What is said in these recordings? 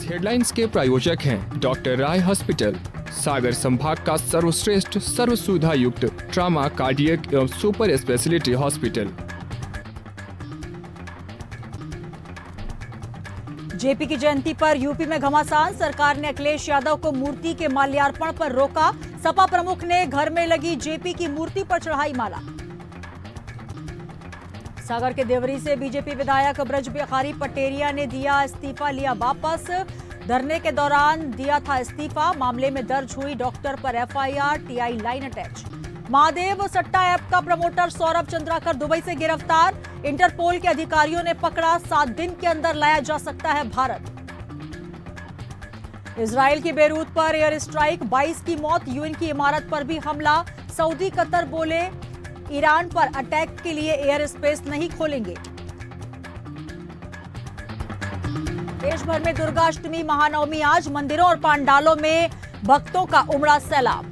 इस हेडलाइंस के प्रायोजक हैं डॉक्टर राय हॉस्पिटल, सागर संभाग का सर्वश्रेष्ठ सर्व सुविधा युक्त ट्रामा, कार्डियक एवं सुपर स्पेशलिटी हॉस्पिटल। जेपी की जयंती पर यूपी में घमासान, सरकार ने अखिलेश यादव को मूर्ति के माल्यार्पण पर रोका। सपा प्रमुख ने घर में लगी जेपी की मूर्ति पर चढ़ाई माला। सागर के देवरी से बीजेपी विधायक ब्रज बिहारी पटेरिया ने दिया इस्तीफा, लिया वापस। धरने के दौरान दिया था इस्तीफा, मामले में दर्ज हुई डॉक्टर पर FIR, TI line attach. Mahadev सट्टा ऐप का प्रमोटर सौरभ चंद्राकर दुबई से गिरफ्तार, इंटरपोल के अधिकारियों ने पकड़ा, 7 दिन के अंदर लाया जा सकता है भारत। इजराइल की बेरूत पर एयर स्ट्राइक, 22 की मौत, यूएन की इमारत पर भी हमला। सऊदी कतर बोले ईरान पर अटैक के लिए एयर स्पेस नहीं खोलेंगे। देश भर में दुर्गाष्टमी, महानवमी आज, मंदिरों और पंडालों में भक्तों का उमड़ा सैलाब।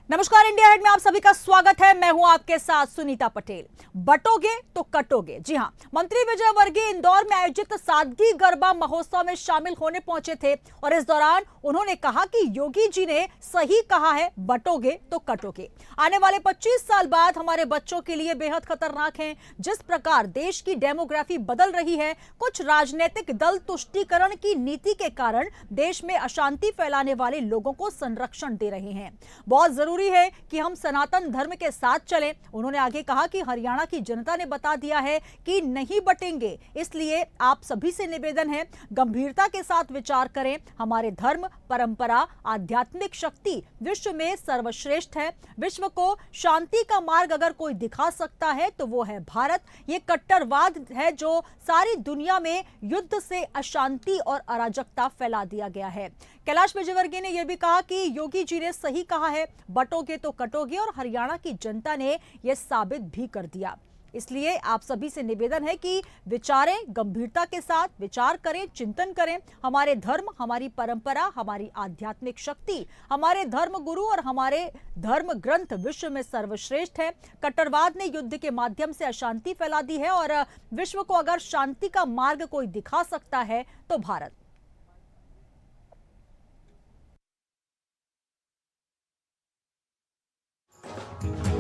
नमस्कार, इंडिया हेड में आप सभी का स्वागत है। मैं हूं आपके साथ सुनीता पटेल। बटोगे तो कटोगे, जी हां, मंत्री विजय वर्गीय इंदौर में आयोजित सादगी गरबा महोत्सव में शामिल होने पहुंचे थे और इस दौरान उन्होंने कहा कि योगी जी ने सही कहा है, बटोगे तो कटोगे। आने वाले 25 साल बाद हमारे बच्चों के लिए बेहद खतरनाक हैं। जिस प्रकार देश की डेमोग्राफी बदल रही है, कुछ राजनीतिक दल तुष्टीकरण की नीति के कारण देश में अशांति फैलाने वाले लोगों को संरक्षण दे रहे हैं। बहुत जरूरी है कि हम सनातन धर्म के साथ चलें। उन्होंने आगे कहा कि हरियाणा की जनता ने बता दिया है कि नहीं बटेंगे, इसलिए आप सभी से निवेदन है, गंभीरता के साथ विचार करें। हमारे धर्म, परंपरा, आध्यात्मिक शक्ति विश्व में सर्वश्रेष्ठ है। विश्व को शांति का मार्ग अगर कोई दिखा सकता है तो वो है भारत। ये कट्टरवाद है जो सारी दुनिया में युद्ध से अशांति और अराजकता फैला दिया गया है। कैलाश विजयवर्गीय ने यह भी कहा कि योगी जी ने सही कहा है, बटोगे तो कटोगे, और हरियाणा की जनता ने यह साबित भी कर दिया। इसलिए आप सभी से निवेदन है कि विचारें, गंभीरता के साथ विचार करें, चिंतन करें। हमारे धर्म, हमारी परंपरा, हमारी आध्यात्मिक शक्ति, हमारे धर्म गुरु और हमारे धर्म ग्रंथ विश्व में सर्वश्रेष्ठ है। कट्टरवाद ने युद्ध के माध्यम से अशांति फैला दी है और विश्व को अगर शांति का मार्ग कोई दिखा सकता है तो भारत।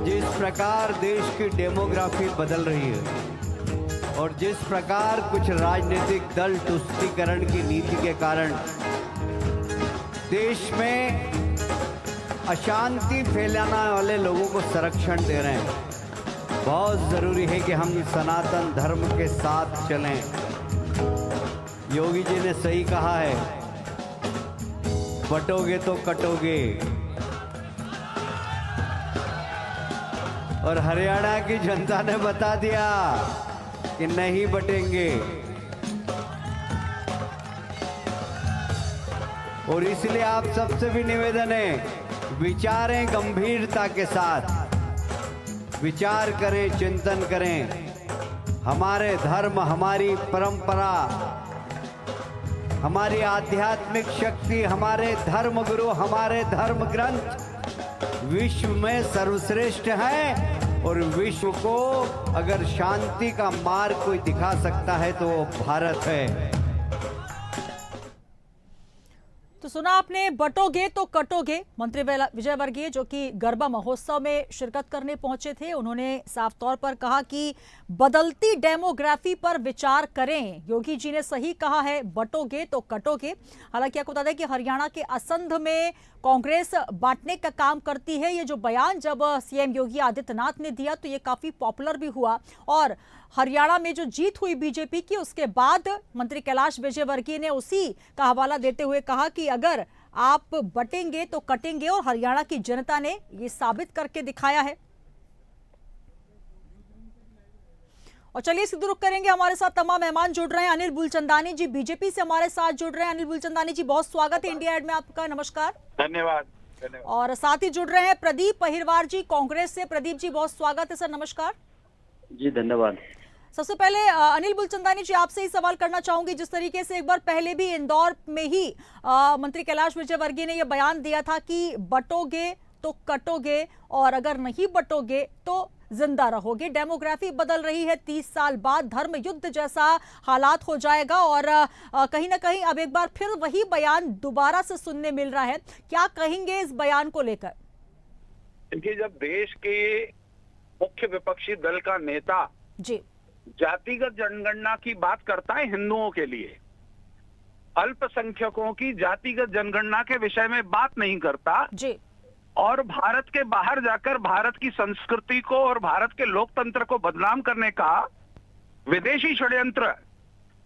जिस प्रकार देश की डेमोग्राफी बदल रही है और जिस प्रकार कुछ राजनीतिक दल तुष्टीकरण की नीति के कारण देश में अशांति फैलाने वाले लोगों को संरक्षण दे रहे हैं, बहुत जरूरी है कि हम सनातन धर्म के साथ चलें। योगी जी ने सही कहा है, बटोगे तो कटोगे, और हरियाणा की जनता ने बता दिया कि नहीं बटेंगे। और इसलिए आप सबसे भी निवेदन है, विचारें गंभीरता के साथ, विचार करें, चिंतन करें। हमारे धर्म, हमारी परंपरा, हमारी आध्यात्मिक शक्ति, हमारे धर्म गुरु, हमारे धर्म ग्रंथ विश्व में सर्वश्रेष्ठ है और विश्व को अगर शांति का मार्ग कोई दिखा सकता है तो वो भारत है। तो सुना आपने, बटोगे तो कटोगे। मंत्री विजय वर्गीय जो कि गरबा महोत्सव में शिरकत करने पहुंचे थे, उन्होंने साफ तौर पर कहा कि बदलती डेमोग्राफी पर विचार करें। योगी जी ने सही कहा है, बटोगे तो कटोगे। हालांकि आपको बता दें कि हरियाणा के असंध में कांग्रेस बांटने का काम करती है। ये जो बयान जब सीएम योगी आदित्यनाथ ने दिया तो ये काफी पॉपुलर भी हुआ और हरियाणा में जो जीत हुई बीजेपी की, उसके बाद मंत्री कैलाश विजयवर्गीय ने उसी का हवाला देते हुए कहा कि अगर आप बटेंगे तो कटेंगे, और हरियाणा की जनता ने ये साबित करके दिखाया है। और चलिए सीधे रुख करेंगे, हमारे साथ तमाम मेहमान जुड़ रहे हैं। अनिल बुलचंदानी जी बीजेपी से हमारे साथ जुड़ रहे हैं। अनिल बुलचंदानी जी, बहुत स्वागत है इंडिया एड में आपका, नमस्कार। धन्यवाद। और साथ ही जुड़ रहे हैं प्रदीप अहिरवार जी कांग्रेस से। प्रदीप जी, बहुत स्वागत है सर, नमस्कार जी। धन्यवाद। सबसे पहले अनिल बुलचंदानी जी, आपसे ही सवाल करना चाहूंगी। जिस तरीके से एक बार पहले भी इंदौर में ही मंत्री कैलाश विजयवर्गीय ने यह बयान दिया था कि बटोगे तो कटोगे और अगर नहीं बटोगे तो जिंदा रहोगे। डेमोग्राफी बदल रही है, 30 साल बाद धर्म युद्ध जैसा हालात हो जाएगा और कहीं ना कहीं अब एक बार फिर वही बयान दोबारा से सुनने मिल रहा है। क्या कहेंगे इस बयान को लेकर? देखिए, जब देश के मुख्य विपक्षी दल का नेता जी जातिगत जनगणना की बात करता है हिंदुओं के लिए, अल्पसंख्यकों की जातिगत जनगणना के विषय में बात नहीं करता जी और भारत के बाहर जाकर भारत की संस्कृति को और भारत के लोकतंत्र को बदनाम करने का विदेशी षड्यंत्र,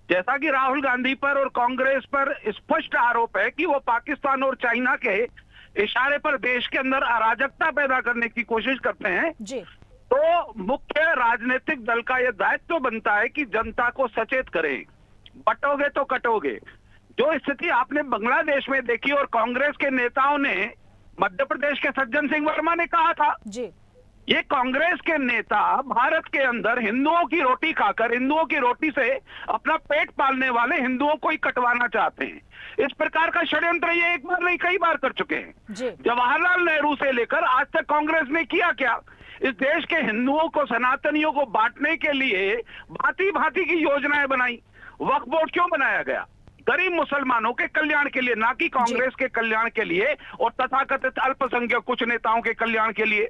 जैसा कि राहुल गांधी पर और कांग्रेस पर स्पष्ट आरोप है कि वो पाकिस्तान और चाइना के इशारे पर देश के अंदर अराजकता पैदा करने की कोशिश करते हैं जी तो मुख्य राजनीतिक दल का यह दायित्व बनता है कि जनता को सचेत करें। बटोगे तो कटोगे। जो स्थिति आपने बांग्लादेश में देखी और कांग्रेस के नेताओं ने, मध्य प्रदेश के सज्जन सिंह वर्मा ने कहा था, जी ये कांग्रेस के नेता भारत के अंदर हिंदुओं की रोटी खाकर, हिंदुओं की रोटी से अपना पेट पालने वाले हिंदुओं को ही कटवाना चाहते हैं। इस प्रकार का षड्यंत्र ये एक बार नहीं कई बार कर चुके हैं। जवाहरलाल नेहरू से लेकर आज तक कांग्रेस ने किया क्या? इस देश के हिंदुओं को, सनातनियों को बांटने के लिए भांति भांति की योजनाएं बनाई। वक्फ बोर्ड क्यों बनाया गया? गरीब मुसलमानों के कल्याण के लिए, ना कि कांग्रेस के कल्याण के लिए और तथाकथित अल्पसंख्यक कुछ नेताओं के कल्याण के लिए।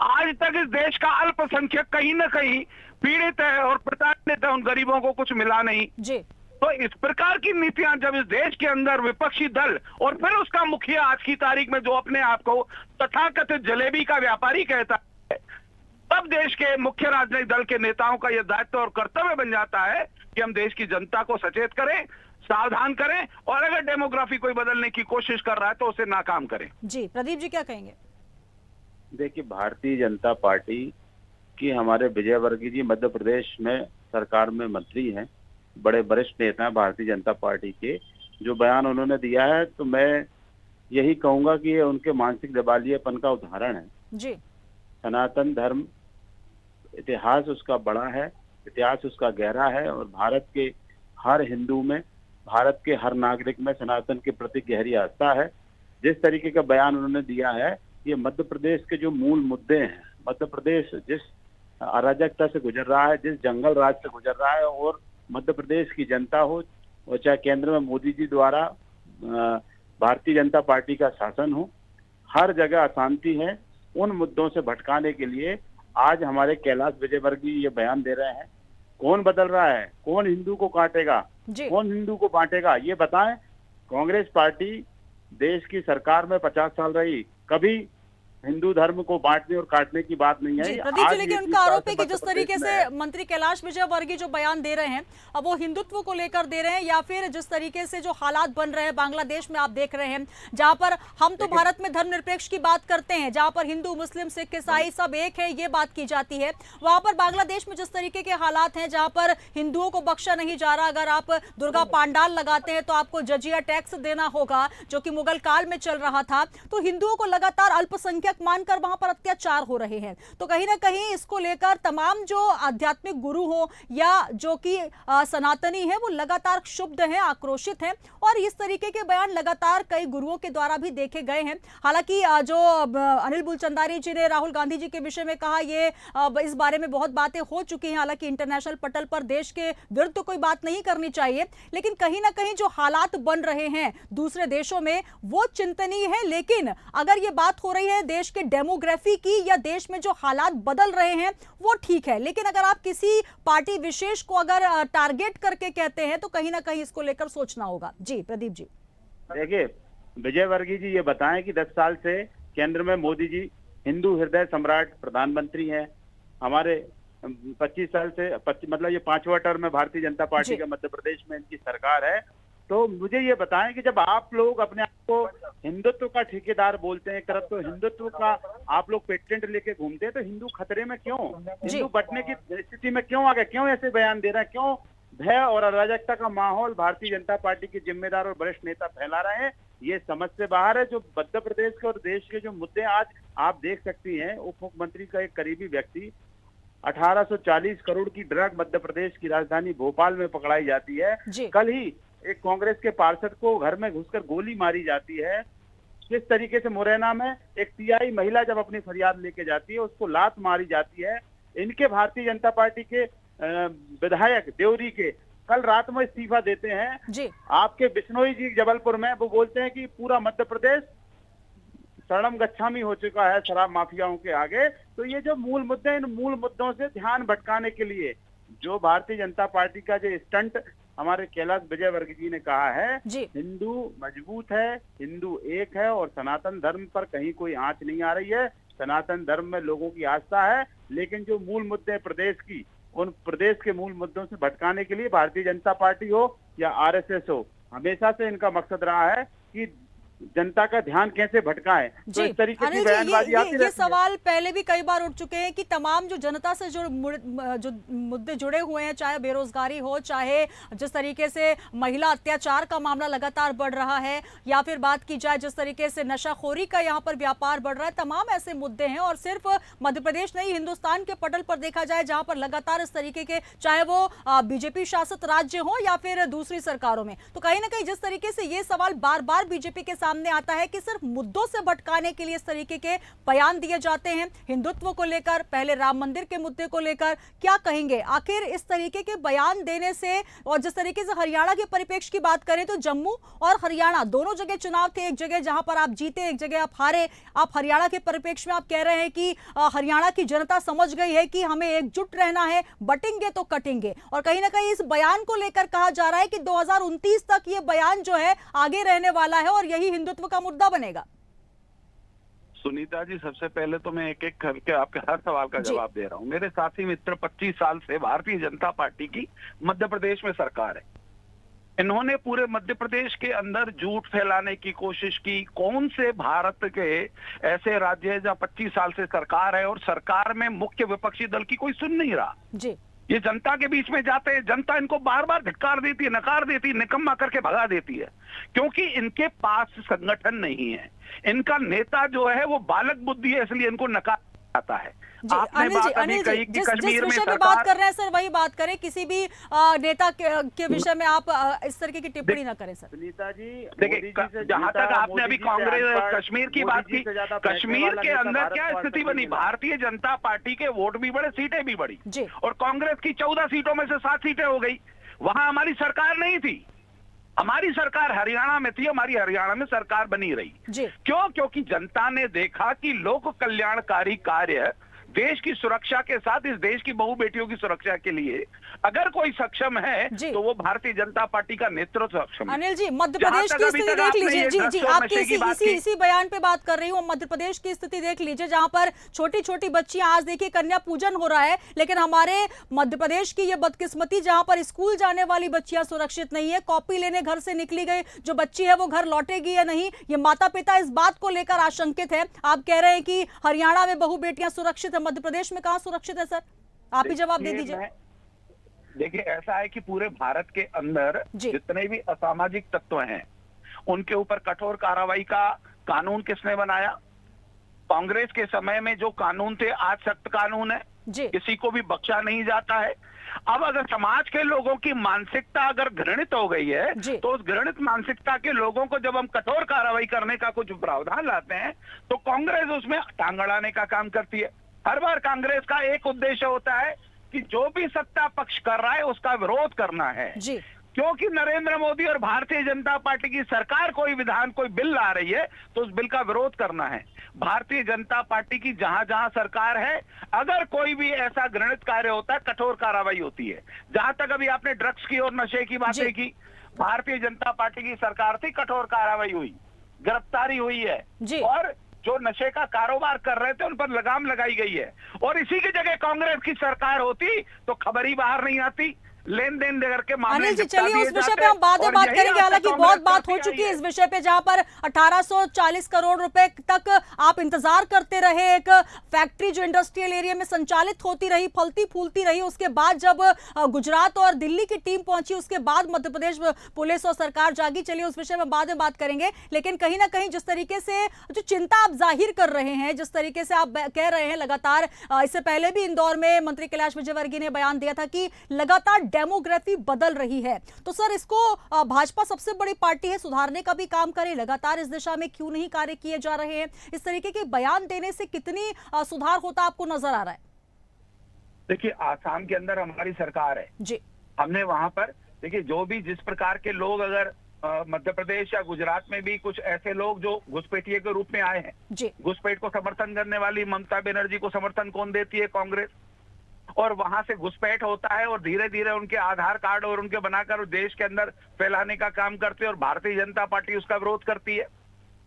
आज तक इस देश का अल्पसंख्यक कहीं ना कहीं पीड़ित है और प्रताड़ित है, उन गरीबों को कुछ मिला नहीं जी। तो इस प्रकार की नीतियां जब इस देश के अंदर विपक्षी दल और फिर उसका मुखिया आज की तारीख में जो अपने आप को तथाकथित जलेबी का व्यापारी कहता है, तब देश के मुख्य राजनीतिक दल के नेताओं का यह दायित्व और कर्तव्य बन जाता है कि हम देश की जनता को सचेत करें, सावधान करें और अगर डेमोग्राफी कोई बदलने की कोशिश कर रहा है तो उसे नाकाम करें। जी प्रदीप जी क्या कहेंगे? देखिए, भारतीय जनता पार्टी की हमारे विजयवर्गीय जी मध्य प्रदेश में सरकार में मंत्री हैं, बड़े वरिष्ठ नेता हैं भारतीय जनता पार्टी के। जो बयान उन्होंने दिया है तो मैं यही कहूंगा कि ये उनके मानसिक दिवालियेपन का उदाहरण है। जी सनातन धर्म, इतिहास उसका बड़ा है, इतिहास उसका गहरा है और भारत के हर हिंदू में, भारत के हर नागरिक में सनातन के प्रति गहरी आस्था है। जिस तरीके का बयान उन्होंने दिया है, ये मध्य प्रदेश के जो मूल मुद्दे हैं, मध्य प्रदेश जिस अराजकता से गुजर रहा है, जिस जंगल राज से गुजर रहा है और मध्य प्रदेश की जनता हो और चाहे केंद्र में मोदी जी द्वारा भारतीय जनता पार्टी का शासन हो, हर जगह अशांति है। उन मुद्दों से भटकाने के लिए आज हमारे कैलाश विजयवर्गीय ये बयान दे रहे हैं। कौन बदल रहा है? कौन हिंदू को काटेगा? कौन हिंदू को बांटेगा? ये बताएं। कांग्रेस पार्टी देश की सरकार में 50 साल रही, कभी हिंदू धर्म को बांटने और काटने की बात नहीं है। प्रदीप जी, लेकिन उनका आरोप है कि जिस तरीके से मंत्री कैलाश विजयवर्गीय जो बयान दे रहे हैं, अब वो हिंदुत्व को लेकर दे रहे हैं या फिर जिस तरीके से जो हालात बन रहे हैं बांग्लादेश में आप देख रहे हैं, जहां पर हम तो भारत में धर्मनिरपेक्ष की बात करते हैं, जहां पर हिंदू, मुस्लिम, सिख, ईसाई सब एक है, ये बात की जाती है, वहां पर बांग्लादेश में जिस तरीके के हालात हैं, जहां पर हिंदुओं को बख्शा नहीं जा रहा। अगर आप दुर्गा पांडाल लगाते हैं तो आपको जजिया टैक्स देना होगा, जो कि मुगल काल में चल रहा था। तो हिंदुओं को लगातार अल्पसंख्यक मानकर वहां पर अत्याचार हो रहे हैं। तो कहीं ना कहीं इसको लेकर तमाम जो आध्यात्मिक गुरु हो या जो कि सनातनी है, वो लगातार क्षुब्ध हैं, आक्रोशित हैं और इस तरीके के बयान लगातार कई गुरुओं के द्वारा भी देखे गए हैं। हालांकि जो अनिल बुलचंदारी जी ने राहुल गांधी जी के विषय में कहा, ये इस बारे में बहुत बातें हो चुकी हैं। हालांकि इंटरनेशनल पटल पर देश के विरुद्ध तो कोई बात नहीं करनी चाहिए, लेकिन कहीं ना कहीं जो हालात बन रहे हैं दूसरे देशों में वो चिंतनीय है। लेकिन अगर ये बात हो रही है देश के डेमोग्राफी की या देश में जो हालात बदल रहे हैं वो ठीक है, लेकिन अगर आप किसी पार्टी विशेष को अगर टारगेट करके कहते हैं तो कहीं ना कहीं इसको लेकर सोचना होगा। जी प्रदीप जी। देखिए, विजयवर्गीय जी ये बताएं कि 10 साल से केंद्र में मोदी जी हिंदू हृदय सम्राट प्रधानमंत्री हैं। हमारे 25 साल से मतलब ये 5वां टर्म में भारतीय जनता पार्टी का मध्य प्रदेश में इनकी सरकार है। तो मुझे ये बताएं कि जब आप लोग अपने आप को हिंदुत्व का ठेकेदार बोलते हैं, एक तरफ तो हिंदुत्व का आप लोग पेटेंट लेके घूमते हैं, तो हिंदू खतरे में क्यों, हिंदू बटने की स्थिति में क्यों आ गए? क्यों ऐसे बयान दे रहे हैं? क्यों भय और अराजकता का माहौल भारतीय जनता पार्टी के जिम्मेदार और वरिष्ठ नेता फैला रहे हैं? ये समझ से बाहर है। जो मध्य प्रदेश के और देश के जो मुद्दे आज आप देख सकती हैं, उप मुख्यमंत्री का एक करीबी व्यक्ति 1840 करोड़ की ड्रग मध्य प्रदेश की राजधानी भोपाल में पकड़ाई जाती है। कल ही एक कांग्रेस के पार्षद को घर में घुसकर गोली मारी जाती है। किस तरीके से मुरैना में एक टीआई महिला जब अपनी फरियाद लेके जाती है, उसको लात मारी जाती है। इनके भारतीय जनता पार्टी के विधायक देवरी के कल रात में इस्तीफा देते हैं जी। आपके बिश्नोई जी जबलपुर में, वो बोलते हैं कि पूरा मध्य प्रदेश शरणम गच्छामी हो चुका है शराब माफियाओं के आगे। तो ये जो मूल मुद्दे, इन मूल मुद्दों से ध्यान भटकाने के लिए जो भारतीय जनता पार्टी का जो स्टंट हमारे कैलाश विजयवर्गीय जी ने कहा है, हिंदू मजबूत है, हिंदू एक है और सनातन धर्म पर कहीं कोई आंच नहीं आ रही है। सनातन धर्म में लोगों की आस्था है, लेकिन जो मूल मुद्दे प्रदेश की, उन प्रदेश के मूल मुद्दों से भटकाने के लिए भारतीय जनता पार्टी हो या आरएसएस हो, हमेशा से इनका मकसद रहा है कि जनता का ध्यान कैसे भटकाएं। तो इस तरीके की बयानबाजी आती रहती है। ये सवाल पहले भी कई बार उठ चुके हैं कि तमाम जो जनता से जो मुद्दे जुड़े हुए हैं, चाहे बेरोजगारी हो, चाहे जिस तरीके से महिला अत्याचार का मामला लगातार बढ़ रहा है, या फिर बात की जाए जिस तरीके से नशाखोरी का यहाँ पर व्यापार बढ़ रहा है, तमाम ऐसे मुद्दे हैं। और सिर्फ मध्य प्रदेश नहीं, हिंदुस्तान के पटल पर देखा जाए जहां पर लगातार इस तरीके के, चाहे वो बीजेपी शासित राज्य हो या फिर दूसरी सरकारों में, तो कहीं ना कहीं जिस तरीके से ये सवाल बार बार बीजेपी के सामने आता है कि सिर्फ मुद्दों से भटकाने के लिए इस तरीके के बयान दिए जाते हैं, हिंदुत्व को लेकर, पहले राम मंदिर के मुद्दे को लेकर, क्या कहेंगे आखिर इस तरीके के बयान देने से? और जिस तरीके से हरियाणा के परिप्रेक्ष्य की बात करें तो जम्मू और हरियाणा दोनों जगह चुनाव थे, एक जगह जहां पर आप जीते, एक जगह आप हारे। आप हरियाणा के परिप्रेक्ष्य में आप कह रहे हैं कि हरियाणा की जनता समझ गई है कि हमें एकजुट रहना है, बटेंगे तो कटेंगे। और कहीं ना कहीं इस बयान को लेकर कहा जा रहा है कि 2029 तक ये बयान जो है आगे रहने वाला है और यही हिंदुत्व का मुद्दा बनेगा। सुनीता जी, सबसे पहले तो मैं एक एक करके आपके हर सवाल का जवाब दे रहा हूं। मेरे साथी मित्र 25 साल से भारतीय जनता पार्टी की मध्य प्रदेश में सरकार है। इन्होंने पूरे मध्य प्रदेश के अंदर झूठ फैलाने की कोशिश की। कौन से भारत के ऐसे राज्य है जहां 25 साल से सरकार है और सरकार में मुख्य विपक्षी दल की कोई सुन नहीं रहा जी। ये जनता के बीच में जाते हैं, जनता इनको बार बार धिक्कार देती है, नकार देती है, निकम्मा करके भगा देती है, क्योंकि इनके पास संगठन नहीं है। इनका नेता जो है वो बालक बुद्धि है, इसलिए इनको नकार आता है। अनिल जी, जिस विषय पे बात कर रहे हैं सर, वही बात करें। किसी भी नेता के विषय में आप इस तरीके की टिप्पणी ना करें सर। सुनीता जी, देखिए, जहां तक आपने अभी कांग्रेस कश्मीर की बात की, कश्मीर के अंदर क्या स्थिति बनी? भारतीय जनता पार्टी के वोट भी बढ़े, सीटें भी बढ़ी, और कांग्रेस की 14 सीटों में से 7 सीटें हो गई। वहां हमारी सरकार नहीं थी, हमारी सरकार हरियाणा में थी, हमारी हरियाणा में सरकार बनी रही। क्यों? क्योंकि जनता ने देखा कि लोक कल्याणकारी कार्य देश की सुरक्षा के साथ इस देश की बहु बेटियों की सुरक्षा के लिए अगर कोई सक्षम है तो वो भारतीय जनता पार्टी का नेतृत्व सक्षम है। अनिल जी, मध्य प्रदेश की स्थिति देख लीजिए। जी जी, आपकी इसी बयान पे बात कर रही हूँ। मध्य प्रदेश की स्थिति देख लीजिए, जहां पर छोटी छोटी बच्चियां, आज देखिए कन्या पूजन हो रहा है, लेकिन हमारे मध्य प्रदेश की ये बदकिस्मती, जहां पर स्कूल जाने वाली बच्चियां सुरक्षित नहीं है, कॉपी लेने घर से निकली गई जो बच्ची है वो घर लौटेगी या नहीं, ये माता पिता इस बात को लेकर आशंकित है। आप कह रहे हैं कि हरियाणा में बहु बेटियां सुरक्षित है, मध्य प्रदेश में कहां सुरक्षित है सर? आप ही जवाब दे दीजिए। देखिए, ऐसा है कि पूरे भारत के अंदर जितने भी असामाजिक तत्व हैं उनके ऊपर कठोर कार्रवाई का कानून किसने बनाया? कांग्रेस के समय में जो कानून थे आज सख्त कानून है, किसी को भी बख्शा नहीं जाता है। अब अगर समाज के लोगों की मानसिकता अगर घृणित हो गई है तो उस घृणित मानसिकता के लोगों को जब हम कठोर कार्रवाई करने का कुछ प्रावधान लाते हैं तो कांग्रेस उसमें टांग अड़ाने का काम करती है। हर बार कांग्रेस का एक उद्देश्य होता है कि जो भी सत्ता पक्ष कर रहा है उसका विरोध करना है, क्योंकि नरेंद्र मोदी और भारतीय जनता पार्टी की सरकार कोई विधान, कोई बिल ला रही है तो उस बिल का विरोध करना है। भारतीय जनता पार्टी की जहां जहां सरकार है, अगर कोई भी ऐसा घृणित कार्य होता है कठोर कार्रवाई होती है। जहां तक अभी आपने ड्रग्स की और नशे की बातें की, भारतीय जनता पार्टी की सरकार थी, कठोर कार्रवाई हुई, गिरफ्तारी हुई है, और जो नशे का कारोबार कर रहे थे उन पर लगाम लगाई गई है। और इसी की जगह कांग्रेस की सरकार होती तो खबर ही बाहर नहीं आती, लेन देन करके मामले। अनिल जी, चलिए उस विषय पे हम बाद में बात करेंगे। हालांकि बहुत बात हो चुकी है इस विषय पे, जहां पर 1840 करोड़ रुपए तक आप इंतजार करते रहे। एक फैक्ट्री जो इंडस्ट्रियल एरिया में संचालित होती रही, फलती फूलती रही, उसके बाद जब गुजरात और दिल्ली की टीम पहुंची, उसके बाद मध्य प्रदेश पुलिस और सरकार जागी। चलिए उस विषय में बाद में बात करेंगे। लेकिन कहीं ना कहीं जिस तरीके से जो चिंता आप जाहिर कर रहे हैं, जिस तरीके से आप कह रहे हैं लगातार, इससे पहले भी इंदौर में मंत्री कैलाश विजयवर्गीय ने बयान दिया था कि लगातार डेमोग्राफी बदल रही है। तो सर, इसको भाजपा सबसे बड़ी पार्टी है, सुधारने का भी काम करे, लगातार इस दिशा में क्यों नहीं कार्य किए जा रहे हैं? इस तरीके के बयान देने से कितनी सुधार होता आपको नजर आ रहा है? देखिए, आसाम के अंदर हमारी सरकार है जी हमने वहां पर देखिए जो भी जिस प्रकार के लोग अगर मध्य प्रदेश या गुजरात में भी कुछ ऐसे लोग जो घुसपैठिए के रूप में आए हैं, जी घुसपैठ को समर्थन करने वाली ममता बनर्जी को समर्थन कौन देती है? कांग्रेस। और वहां से घुसपैठ होता है और धीरे धीरे उनके आधार कार्ड और उनके बनाकर देश के अंदर फैलाने का काम करते हैं और भारतीय जनता पार्टी उसका विरोध करती है।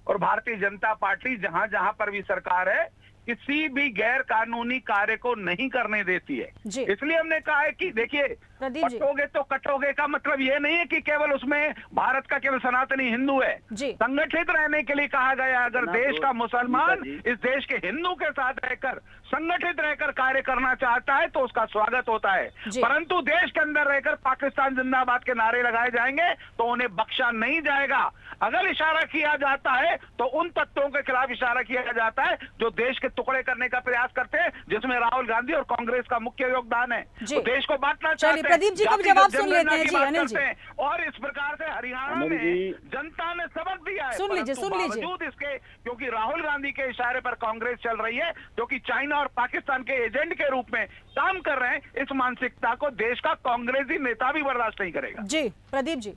और भारतीय जनता पार्टी जहां जहां पर भी सरकार है किसी भी गैर कानूनी कार्य को नहीं करने देती है। जी। इसलिए हमने कहा है कि देखिए, प्रदीप जी। कटोगे तो कटोगे का मतलब ये नहीं है कि केवल उसमें भारत का केवल सनातनी हिंदू है। जी। संगठित रहने के लिए कहा गया, अगर देश का मुसलमान इस देश के हिंदू के साथ रहकर संगठित रहकर कार्य करना चाहता है तो उसका स्वागत होता है, जी। परंतु देश के अंदर रहकर पाकिस्तान जिंदाबाद के नारे लगाए जाएंगे तो उन्हें बख्शा नहीं जाएगा। अगर इशारा किया जाता है तो उन तत्वों के खिलाफ इशारा किया जाता है जो देश के टुकड़े करने का प्रयास करते हैं, जिसमें राहुल गांधी और कांग्रेस का मुख्य योगदान है। तो देश को बांटना चाहते हैं। प्रदीप जी का भी जवाब सुन लेते हैं। जी अनिल जी, और इस प्रकार से हरियाणा में जनता ने सबक दिया है। सुन लीजिए बावजूद इसके, क्योंकि राहुल गांधी के इशारे पर कांग्रेस चल रही है जो कि चाइना और पाकिस्तान के एजेंट के रूप में काम कर रहे हैं, इस मानसिकता को देश का कांग्रेसी नेता भी बर्दाश्त नहीं करेगा। जी प्रदीप जी,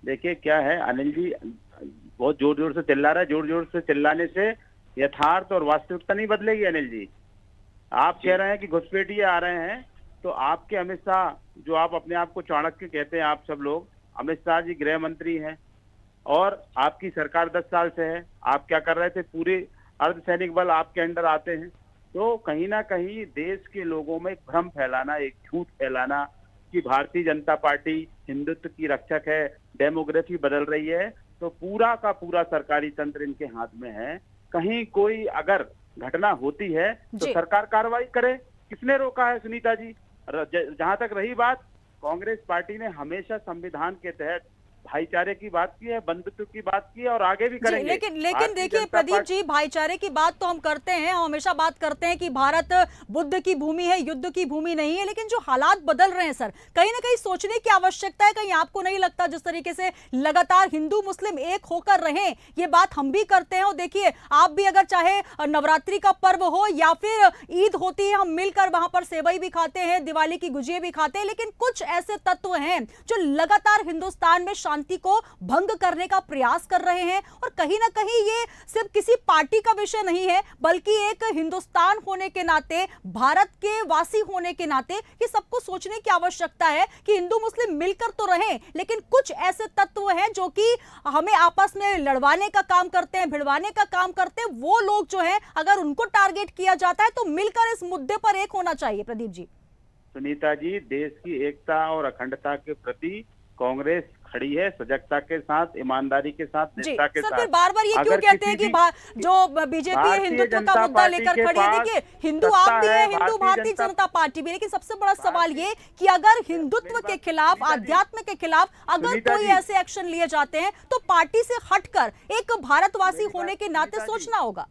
देखिए क्या है, अनिल जी बहुत जोर जोर से चिल्ला रहा है। जोर जोर से चिल्लाने से यथार्थ और वास्तविकता नहीं बदलेगी। अनिल जी, आप कह रहे हैं कि घुसपैठिए आ रहे हैं, तो आपके अमित शाह, जो आप अपने आप को चाणक्य कहते हैं, आप सब लोग, अमित शाह जी गृह मंत्री हैं और आपकी सरकार 10 साल से है। आप क्या कर रहे थे? पूरे अर्धसैनिक बल आपके अंडर आते हैं। तो कहीं ना कहीं देश के लोगों में एक भ्रम फैलाना, एक झूठ फैलाना कि भारतीय जनता पार्टी हिंदुत्व की रक्षक है, डेमोग्राफी बदल रही है, तो पूरा का पूरा सरकारी तंत्र इनके हाथ में है। कहीं कोई अगर घटना होती है तो सरकार कार्रवाई करे। किसने रोका है सुनीता जी? जहां तक रही बात, कांग्रेस पार्टी ने हमेशा संविधान के तहत भाईचारे की बात की है, बंधुत्व की बात की है और आगे भी करेंगे। लेकिन देखिए प्रदीप जी, भाईचारे की बात तो हम करते हैं, हम हमेशा बात करते हैं कि भारत बुद्ध की भूमि है, युद्ध की भूमि नहीं है। लेकिन जो हालात बदल रहे हैं सर, कहीं ना कहीं सोचने की आवश्यकता है। कहीं आपको नहीं लगता जिस तरीके से लगातार हिंदू मुस्लिम एक होकर रहे, ये बात हम भी करते हैं। और देखिए, आप भी अगर चाहे नवरात्रि का पर्व हो या फिर ईद होती है, हम मिलकर वहां पर सेवई भी खाते हैं, दिवाली की गुजिया भी खाते हैं। लेकिन कुछ ऐसे तत्व हैं जो लगातार हिंदुस्तान में शांति को भंग करने का प्रयास कर रहे हैं। और कहीं ना कहीं ये सिर्फ किसी पार्टी का विषय नहीं है, बल्कि एक हिंदुस्तान होने के नाते, भारत के वासी होने के नाते ये सबको सोचने की आवश्यकता है कि हिंदू मुस्लिम मिलकर तो रहें, लेकिन कुछ ऐसे तत्व हैं जो कि हमें आपस में लड़वाने का काम करते हैं, भिड़वाने का काम करते हैं। वो लोग जो हैं, अगर उनको टारगेट किया जाता है तो मिलकर इस मुद्दे पर एक होना चाहिए। प्रदीप जी। सुनीता जी, देश की एकता और अखंडता के प्रति कांग्रेस खड़ी है, सजगता के साथ, ईमानदारी के साथ, निष्ठा के साथ। फिर बार बार ये क्यों कहते हैं कि जो बीजेपी है हिंदुत्व का मुद्दा लेकर खड़ी है? देखिए, हिंदू आप भी है, हिंदू भारतीय जनता पार्टी भी, लेकिन सबसे बड़ा सवाल ये कि अगर हिंदुत्व के खिलाफ, अध्यात्म के खिलाफ अगर कोई ऐसे एक्शन लिए जाते हैं तो पार्टी से हटकर एक भारतवासी होने के नाते सोचना होगा।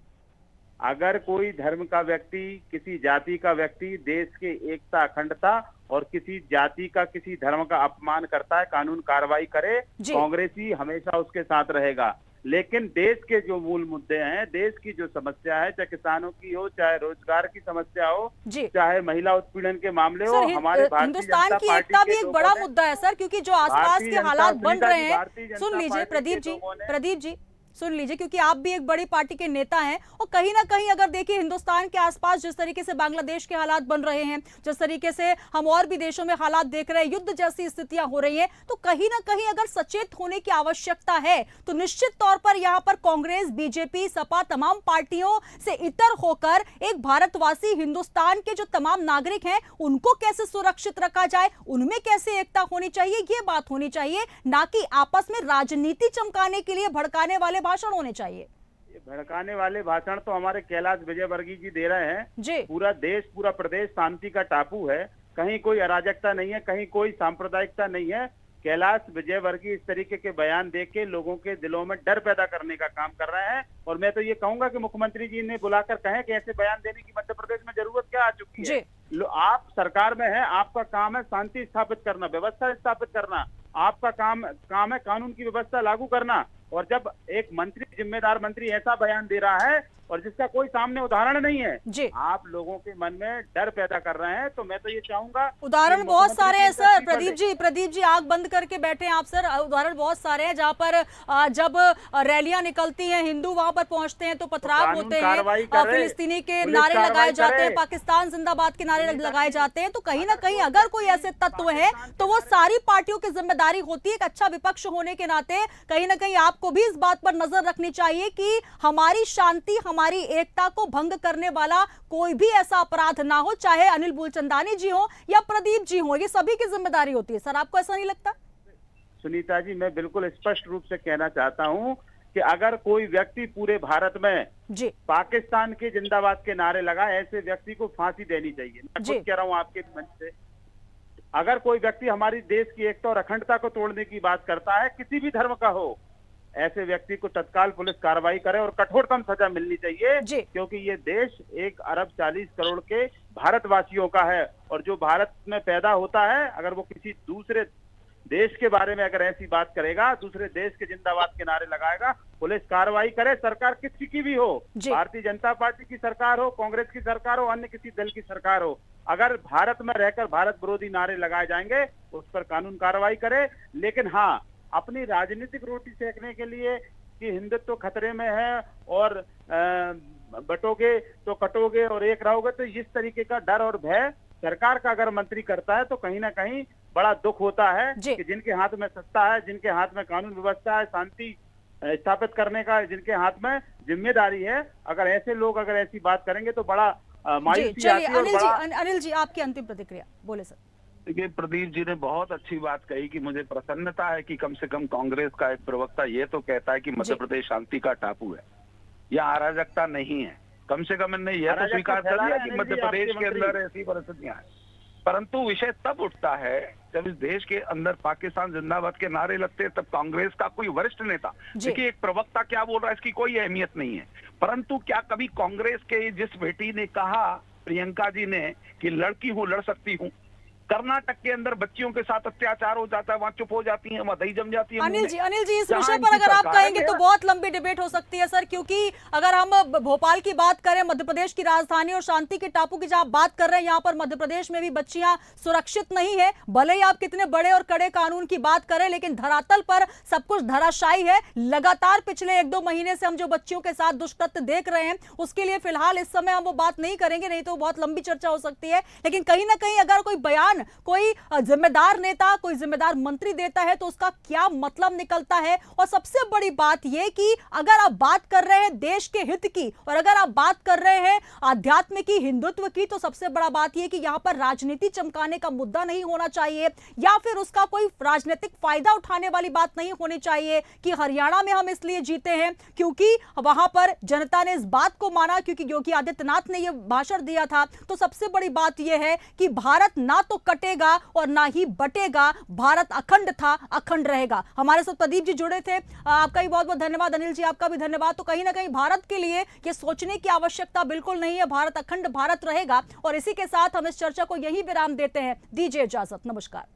अगर कोई धर्म का व्यक्ति, किसी जाति का व्यक्ति देश के एकता अखंडता और किसी जाति का, किसी धर्म का अपमान करता है, कानून कार्रवाई करे, कांग्रेसी हमेशा उसके साथ रहेगा। लेकिन देश के जो मूल मुद्दे हैं, देश की जो समस्या है, चाहे किसानों की हो, चाहे रोजगार की समस्या हो, चाहे महिला उत्पीड़न के मामले हो, हमारे हिंदुस्तान की एकता भी एक बड़ा मुद्दा है सर, क्योंकि जो आसपास के हालात बन रहे हैं। सुन लीजिए प्रदीप जी सुन लीजिए, क्योंकि आप भी एक बड़ी पार्टी के नेता हैं और कहीं ना कहीं अगर देखिए हिंदुस्तान के आसपास जिस तरीके से बांग्लादेश के हालात बन रहे हैं, जिस तरीके से हम और भी देशों में हालात देख रहे हैं, युद्ध जैसी स्थितियां हो रही हैं, तो कहीं ना कहीं अगर सचेत होने की आवश्यकता है तो निश्चित तौर पर यहां पर कांग्रेस, बीजेपी, सपा, तमाम पार्टियों से इतर होकर एक भारतवासी, हिंदुस्तान के जो तमाम नागरिक हैं उनको कैसे सुरक्षित रखा जाए, उनमें कैसे एकता होनी चाहिए, ये बात होनी चाहिए, ना कि आपस में राजनीति चमकाने के लिए भड़काने वाले भाषण होने चाहिए। भड़काने वाले भाषण तो हमारे कैलाश विजयवर्गीय जी दे रहे हैं। पूरा देश, पूरा प्रदेश शांति का टापू है, कहीं कोई अराजकता नहीं है, कहीं कोई सांप्रदायिकता नहीं है। कैलाश विजयवर्गीय इस तरीके के बयान दे के लोगों के दिलों में डर पैदा करने का काम कर रहे हैं। और मैं तो ये कहूंगा कि मुख्यमंत्री जी ने बुलाकर कहें कि ऐसे बयान देने की मध्य प्रदेश में जरूरत क्या आ चुकी है। आप सरकार में है, आपका काम है शांति स्थापित करना, व्यवस्था स्थापित करना, आपका काम है कानून की व्यवस्था लागू करना। और जब एक मंत्री, जिम्मेदार मंत्री ऐसा बयान दे रहा है और जिसका कोई सामने उदाहरण नहीं है। जी। आप लोगों के मन में डर पैदा कर रहे हैं। तो मैं तो ये चाहूंगा, उदाहरण कि बहुत सारे हैं सर। मुख्यमंत्री प्रदीप जी आंख बंद करके बैठे हैं आप सर। उदाहरण बहुत सारे हैं जहां पर जब रैलियां निकलती हैं, हिंदू वहां पर पहुंचते हैं तो पथराव होते हैं, फिलिस्तीनी के नारे लगाए जाते हैं, पाकिस्तान जिंदाबाद के नारे लगाए जाते हैं। तो कहीं ना कहीं अगर कोई ऐसे तत्व है तो वो सारी पार्टियों की जिम्मेदारी होती है। एक अच्छा विपक्ष होने के नाते कहीं ना कहीं आपको भी इस बात पर नजर रखनी चाहिए कि हमारी शांति, हमारी एकता को भंग करने वाला कोई भी ऐसा अपराध ना हो, चाहे अनिल मूलचंदानी जी हो या प्रदीप जी हो। ये सभी की जिम्मेदारी होती है। सर आपको ऐसा नहीं लगता? सुनीता जी, मैं बिल्कुल स्पष्ट रूप से कहना चाहता हूं कि अगर कोई व्यक्ति पूरे भारत में जी पाकिस्तान के जिंदाबाद के नारे लगाए, ऐसे व्यक्ति को फांसी देनी चाहिए। मैं खुद कह रहा हूं आपके मंच से। अगर कोई व्यक्ति हमारी देश की एकता और अखंडता को तोड़ने की बात करता है, किसी भी धर्म का हो, ऐसे व्यक्ति को तत्काल पुलिस कार्रवाई करे और कठोरतम सजा मिलनी चाहिए। क्योंकि ये देश 1 अरब 40 करोड़ के भारतवासियों का है, और जो भारत में पैदा होता है, अगर वो किसी दूसरे देश के बारे में अगर ऐसी बात करेगा, दूसरे देश के जिंदाबाद के नारे लगाएगा, पुलिस कार्रवाई करे। सरकार किसी की भी हो, भारतीय जनता पार्टी की सरकार हो, कांग्रेस की सरकार हो, अन्य किसी दल की सरकार हो, अगर भारत में रहकर भारत विरोधी नारे लगाए जाएंगे, उस पर कानून कार्रवाई करे। लेकिन हाँ, अपनी राजनीतिक रोटी सेकने के लिए कि हिंदुत्व खतरे में है और बटोगे तो कटोगे और एक रहोगे, तो इस तरीके का डर और भय सरकार का अगर मंत्री करता है तो कहीं ना कहीं बड़ा दुख होता है कि जिनके हाथ में सत्ता है, जिनके हाथ में कानून व्यवस्था है, शांति स्थापित करने का जिनके हाथ में जिम्मेदारी है, अगर ऐसे लोग अगर ऐसी बात करेंगे तो बड़ा मायूसी आती है। अनिल जी आपकी अंतिम प्रतिक्रिया बोले सर। देखिए, प्रदीप जी ने बहुत अच्छी बात कही कि मुझे प्रसन्नता है कि कम से कम कांग्रेस का एक प्रवक्ता ये तो कहता है कि मध्य प्रदेश शांति का टापू है, या अराजकता नहीं है। कम से कम इन्होंने यह तो स्वीकार कर लिया कि मध्य प्रदेश के अंदर ऐसी परिस्थितियां हैं। परंतु विषय तब उठता है जब इस देश के अंदर पाकिस्तान जिंदाबाद के नारे लगते हैं, तब कांग्रेस का कोई वरिष्ठ नेता, देखिए एक प्रवक्ता क्या बोल रहा है इसकी कोई अहमियत नहीं है, परंतु क्या कभी कांग्रेस के जिस बेटी ने कहा, प्रियंका जी ने, कि लड़की हूं लड़ सकती हूं, कर्नाटक के अंदर बच्चियों के साथ अत्याचार हो जाता है, वहां चुप हो जाती है, वहां दही जम जाती है। अनिल जी इस विषय पर अगर आप कहेंगे तो बहुत लंबी डिबेट हो सकती है सर, क्योंकि अगर हम भोपाल की बात करें, मध्य प्रदेश की राजधानी और शांति के टापू की जहां बात कर रहे हैं, यहाँ पर मध्य प्रदेश में भी बच्चियां सुरक्षित नहीं है। भले ही आप कितने बड़े और कड़े कानून की बात करें, लेकिन धरातल पर सब कुछ धराशायी है। लगातार पिछले 1-2 महीने से हम जो बच्चियों के साथ दुष्कृत्य देख रहे हैं, उसके लिए फिलहाल इस समय हम वो बात नहीं करेंगे, नहीं तो बहुत लंबी चर्चा हो सकती है। लेकिन कहीं ना कहीं अगर कोई बयान कोई जिम्मेदार नेता, कोई जिम्मेदार मंत्री देता है तो उसका क्या मतलब निकलता है। और सबसे बड़ी बात यह कि अगर आप बात कर रहे हैं देश के हित की, और अगर आप बात कर रहे हैं आध्यात्म की, हिंदुत्व की, तो सबसे बड़ा बात यह कि यहां पर राजनीति चमकाने का मुद्दा नहीं होना चाहिए, या फिर उसका कोई राजनीतिक फायदा उठाने वाली बात नहीं होनी चाहिए कि हरियाणा में हम इसलिए जीते हैं क्योंकि वहां पर जनता ने इस बात को माना, क्योंकि योगी आदित्यनाथ ने यह भाषण दिया था। तो सबसे बड़ी बात यह है कि भारत ना तो कटेगा और ना ही बटेगा, भारत अखंड था, अखंड रहेगा। हमारे साथ प्रदीप जी जुड़े थे, आपका भी बहुत बहुत धन्यवाद। अनिल जी आपका भी धन्यवाद। तो कहीं ना कहीं भारत के लिए यह सोचने की आवश्यकता बिल्कुल नहीं है, भारत अखंड भारत रहेगा। और इसी के साथ हम इस चर्चा को यहीं विराम देते हैं। दीजिए इजाजत, नमस्कार।